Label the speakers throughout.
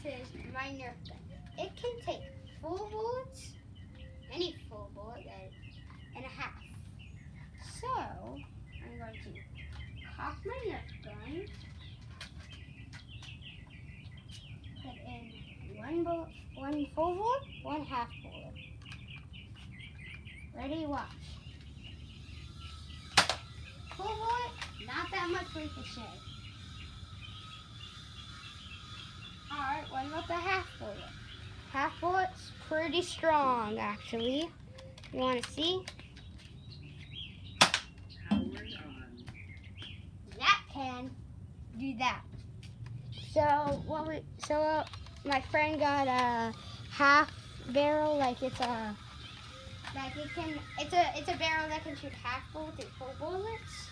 Speaker 1: is my nerf gun. It can take full bullets, any full bullet, and a half. So I'm going to cock my nerf gun, put in one full bullet, one half bullet. Ready, watch. Full bullet, not that much ricochet. Alright, what about the half bullet? Half bullet's pretty strong, actually. You want to see? That can do that. So my friend got a half barrel, it's a barrel that can shoot half bullets and full bullets.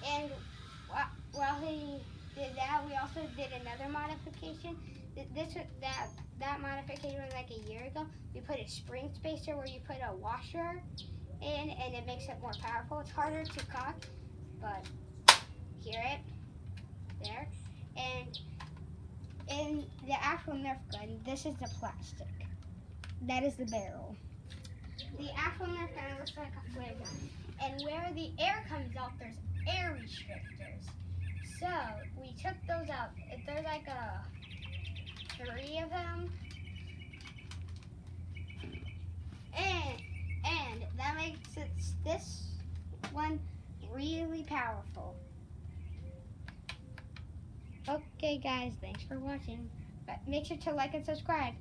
Speaker 1: And while he did that, we also did another modification. That modification was like a year ago. We put a spring spacer where you put a washer in, and it makes it more powerful. It's harder to cock, but hear it there. And in the actual Nerf gun, this is the plastic. That is the barrel. The actual Nerf gun looks like a flare gun. And where the air comes out, there's air restrictors. So we took those out. There's like 3 of them. And that makes this one really powerful. Okay guys, thanks for watching. But make sure to like and subscribe.